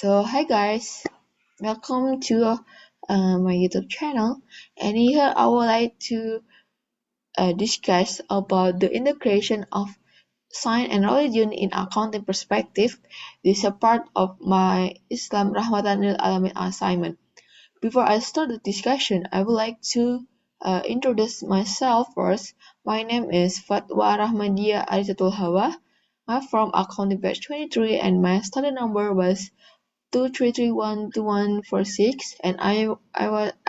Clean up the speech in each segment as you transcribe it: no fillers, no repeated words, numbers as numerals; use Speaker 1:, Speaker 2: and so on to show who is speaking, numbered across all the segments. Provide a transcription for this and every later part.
Speaker 1: Hi guys, welcome to my YouTube channel. And here I would like to discuss about the integration of science and religion in accounting perspective. This is a part of my Islam Rahmatan Lil'Alamin assignment. Before I start the discussion, I would like to introduce myself first. My name is Fatwa Rahmadia Arisatul Hawa. I'm from accounting batch 23 and my study number was 2331246, and I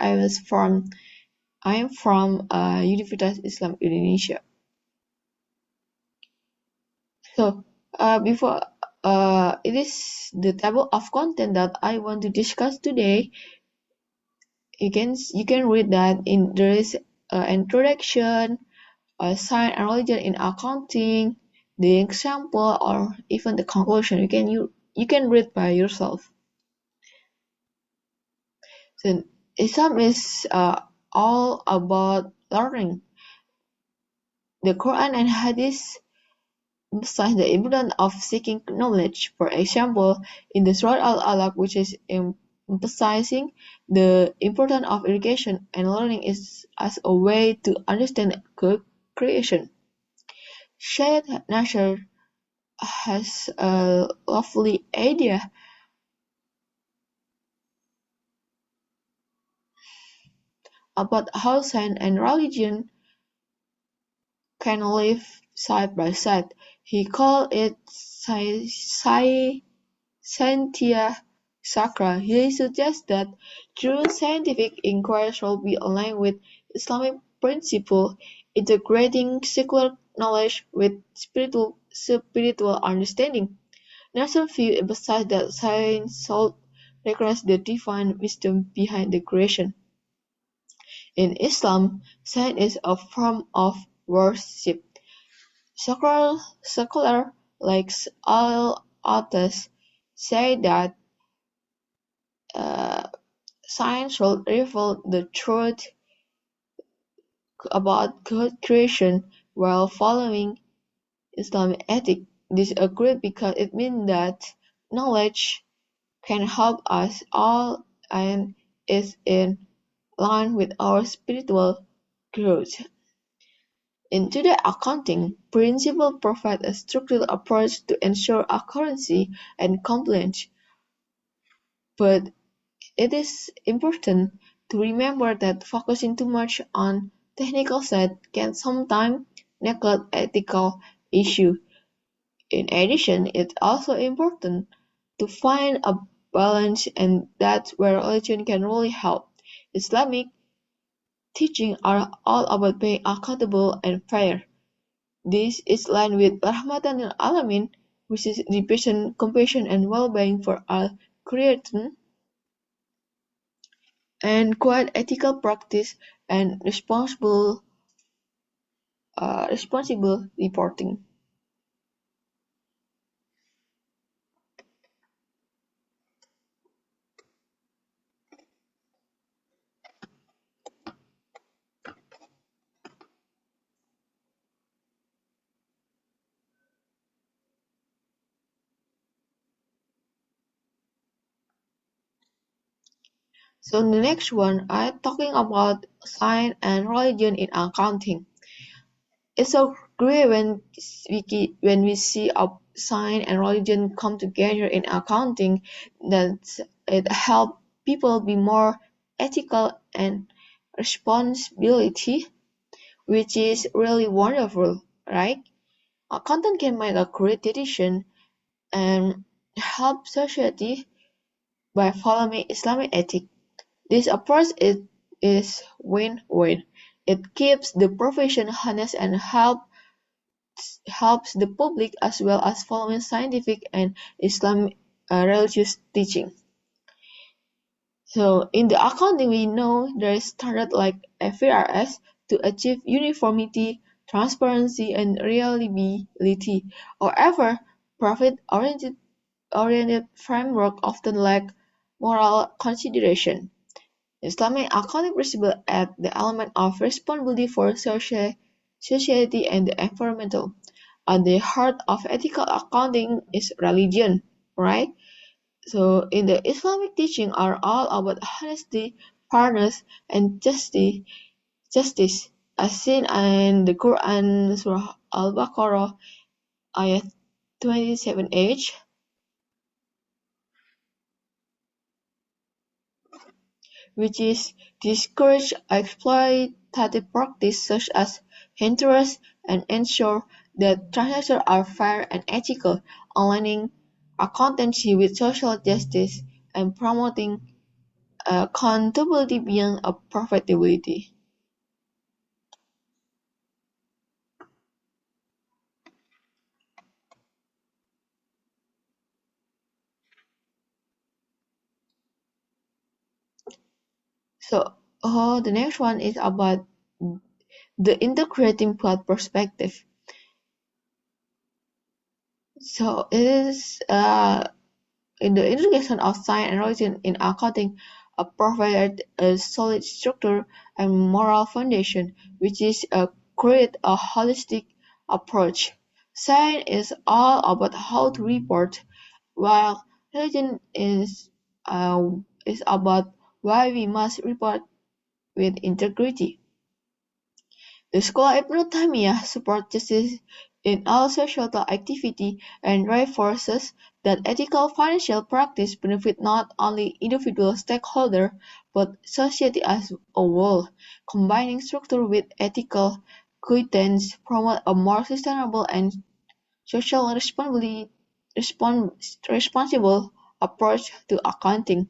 Speaker 1: am from Universitas Islam Indonesia. Before it is the table of content that I want to discuss today. You can read that there is introduction, science and religion in accounting, the example, or even the conclusion. You can read by yourself. Then Islam is all about learning. The Quran and Hadith emphasize the importance of seeking knowledge. For example, in the Surah Al-Alaq, which is emphasizing the importance of education and learning is as a way to understand good creation. Syed Nasr has a lovely idea about how science and religion can live side by side. He called it Scientia Sacra. He suggests that true scientific inquiry should be aligned with Islamic principles, integrating secular knowledge with spiritual understanding. Nasser view emphasized that science should recognize the divine wisdom behind the creation. In Islam, science is a form of worship. Secular like all authors say that science should reveal the truth about God creation while following Islamic ethics. This agreed because it means that knowledge can help us all and is in line with our spiritual growth. In today's accounting, principles provide a structured approach to ensure accuracy and compliance, but it is important to remember that focusing too much on technical side can sometimes neglect ethical issues. In addition, it's also important to find a balance, and that's where religion can really help. Islamic teachings are all about being accountable and fair. This is aligned with Rahmatan Lil'Alamin, which is education, compassion, and well-being for all creation, and quite ethical practice and responsible reporting. So the next one, I'm talking about science and religion in accounting. It's so great when we see science and religion come together in accounting, that it helps people be more ethical and responsibility, which is really wonderful, right? Accountant can make a great decision and help society by following Islamic ethics. This approach is win-win. It keeps the profession honest and helps the public as well as following scientific and Islamic religious teaching. So in the accounting, we know there is standard like FARS to achieve uniformity, transparency, and reliability. However, profit-oriented framework often lack moral consideration. Islamic accounting principles add the element of responsibility for society and the environmental. At the heart of ethical accounting is religion, right? So in the Islamic teaching are all about honesty, fairness, and justice, as seen in the Quran Surah Al-Baqarah ayat 27h, which is discourage exploitative practice such as interest and ensure that transactions are fair and ethical, aligning accountancy with social justice and promoting accountability beyond profitability. So, the next one is about the integrating plot perspective. So, it is in the integration of science and religion in accounting provided a solid structure and moral foundation, which is create a holistic approach. Science is all about how to report, while religion is about why we must report with integrity. The school of Ibn Taymiyyah supports justice in all societal activity and reinforces that ethical financial practice benefit not only individual stakeholders but society as a whole. Combining structure with ethical guidance promote a more sustainable and responsible approach to accounting.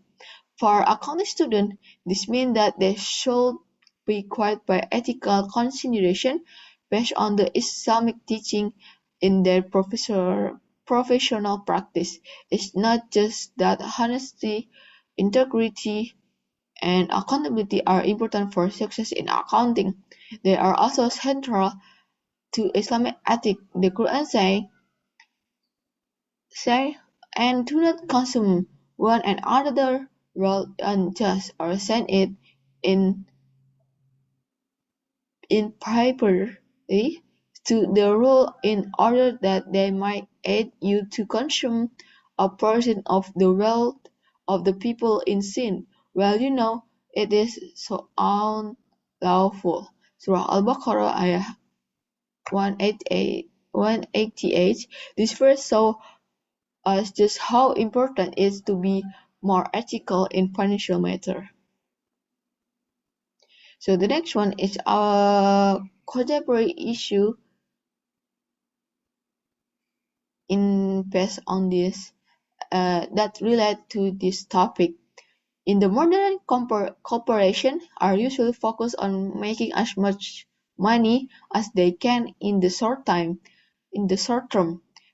Speaker 1: For accounting students, this means that they should be guided by ethical consideration based on the Islamic teaching in their professional practice. It's not just that honesty, integrity, and accountability are important for success in accounting. They are also central to Islamic ethics. The Quran say, and do not consume one another world unjust, or send it in improperly to the rule in order that they might aid you to consume a portion of the wealth of the people in sin, well you know it is so unlawful. Surah Al-Baqarah ayah 188. This verse shows us just how important it is to be more ethical in financial matters. So the next one is a contemporary issue in based on this that relate to this topic. In the modern corporation are usually focused on making as much money as they can in the short term,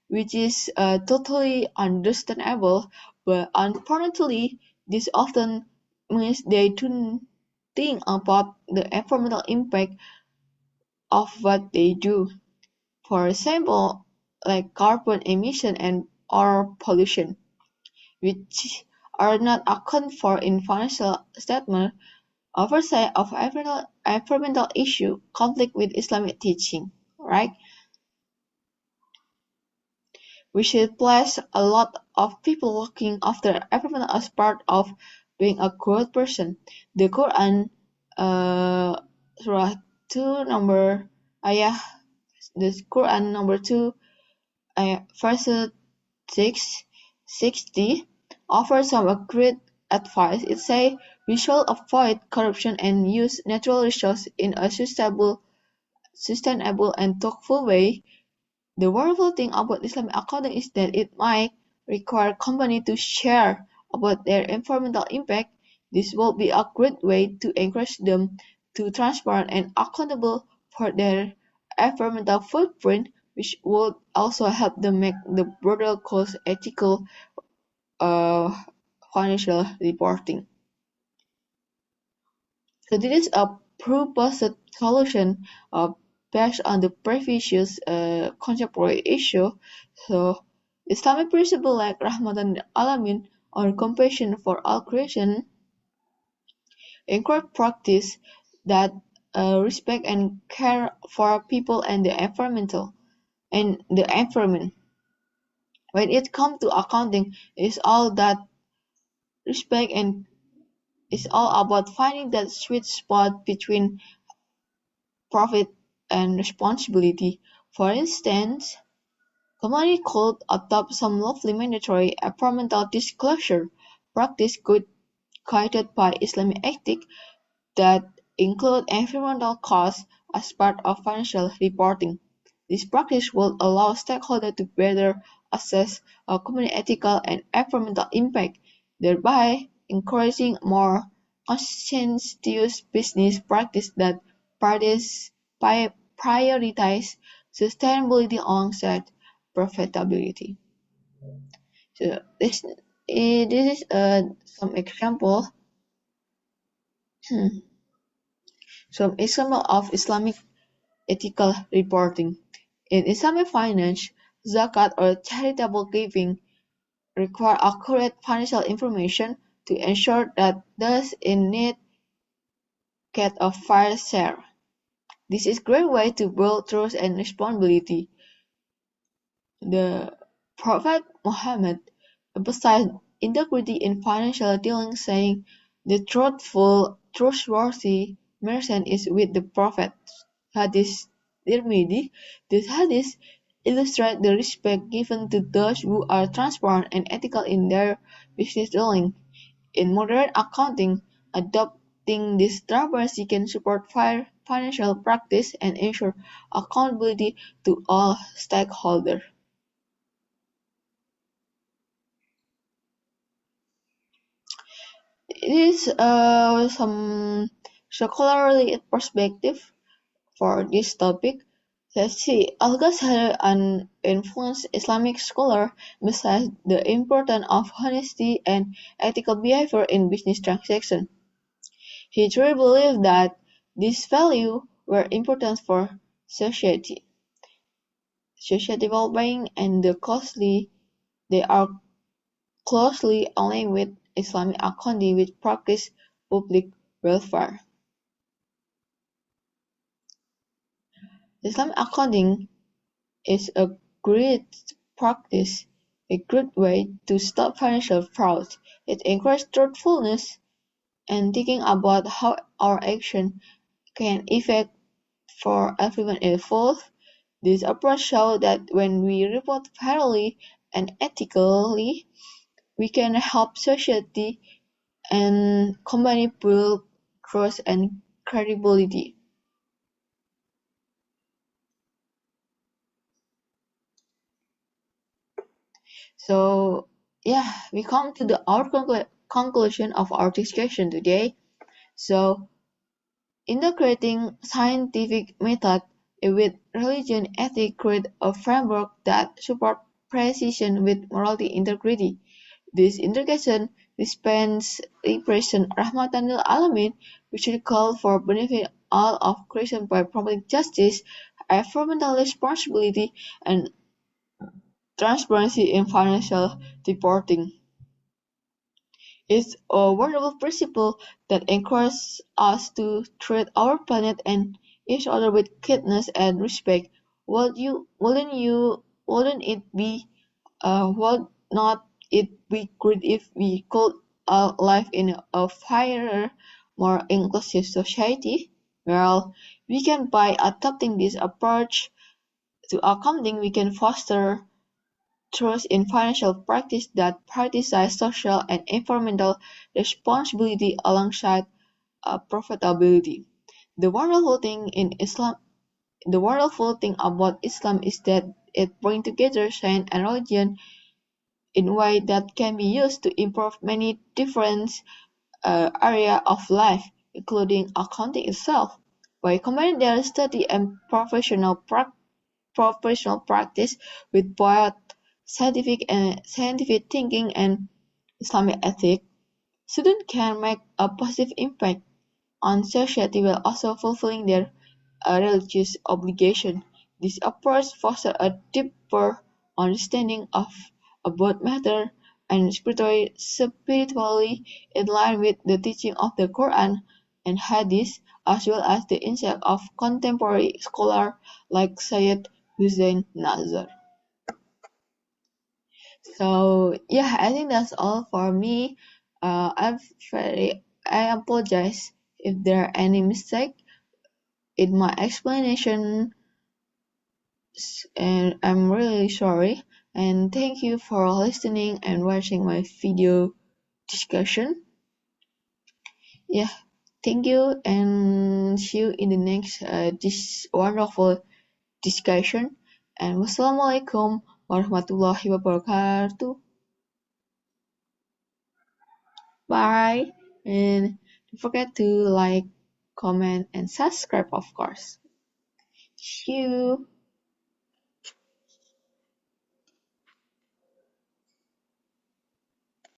Speaker 1: which is totally understandable, but unfortunately, this often means they don't think about the environmental impact of what they do. For example, like carbon emission and air pollution, which are not accounted for in financial statement. Oversight of environmental issue conflict with Islamic teaching, right? We should place a lot of people looking after environment as part of being a good person. The Quran, Surah 2 number ayah, the Quran number 2 verse 60 offers some great advice. It says we should avoid corruption and use natural resources in a sustainable and thoughtful way. The wonderful thing about Islamic accounting is that it might require companies to share about their environmental impact. This will be a great way to encourage them to transparent and accountable for their environmental footprint, which would also help them make the broader cost ethical uh, financial reporting. So this is a proposed solution based on the previous contemporary issue. So Islamic principle like Rahmatan Alamin on compassion for all creation encourage practice that respect and care for people and the environment. When it comes to accounting, it's all that respect and it's all about finding that sweet spot between profit and responsibility. For instance, company could adopt some lovely mandatory environmental disclosure practice guided by Islamic ethics that include environmental costs as part of financial reporting. This practice will allow stakeholders to better assess a company's ethical and environmental impact, thereby encouraging more conscientious business practice that parties prioritize sustainability alongside profitability. So this is some example some example of Islamic ethical reporting. In Islamic finance, zakat or charitable giving require accurate financial information to ensure that those in need get a fair share. This is a great way to build trust and responsibility. The Prophet Muhammad emphasized integrity in financial dealings, saying, "The truthful, trustworthy merchant is with the Prophet." Hadith Tirmidhi. This hadith illustrates the respect given to those who are transparent and ethical in their business dealings. In modern accounting, adopting this transparency can support fair financial practice and ensure accountability to all stakeholders. It is some scholarly perspective for this topic. Let's see. Al-Ghazali, an influential Islamic scholar, emphasized the importance of honesty and ethical behavior in business transactions. He truly believed that these values were important for society, well-being, and they are closely aligned with Islamic accounting, which practice public welfare. Islamic accounting is a great practice, a good way to stop financial fraud. It encourages truthfulness and thinking about how our action can affect for everyone involved. This approach shows that when we report fairly and ethically, we can help society and company build trust and credibility. So yeah, we come to our conclusion of our discussion today. So integrating scientific method with religion ethics create a framework that support precision with morality integrity. This integration dispense repression Rahmatan Lil'Alamin, which is called for benefit all of creation by promoting justice, environmental responsibility, and transparency in financial reporting. It's a wonderful principle that encourages us to treat our planet and each other with kindness and respect. Wouldn't it be would not it be great if we could live in a fairer, more inclusive society? Well, we can by adopting this approach to accounting we can foster trust in financial practice that prioritize social and environmental responsibility alongside profitability. The wonderful thing in Islam, the wonderful thing about Islam is that it brings together science and religion in a way that can be used to improve many different areas of life, including accounting itself. By combining their study and professional practice with both scientific thinking and Islamic ethics, students can make a positive impact on society while also fulfilling their religious obligation. This approach fosters a deeper understanding of about matter and spiritually in line with the teaching of the Quran and Hadith, as well as the insight of contemporary scholars like Syed Hussein Nazar. So yeah, I think that's all for me. I apologize if there are any mistake in my explanation, and I'm really sorry. And thank you for listening and watching my video discussion. Yeah, thank you, and see you in the next this wonderful discussion. And wassalamualaikum warahmatullahi wabarakatuh. Bye, and don't forget to like, comment, and subscribe, of course. See you.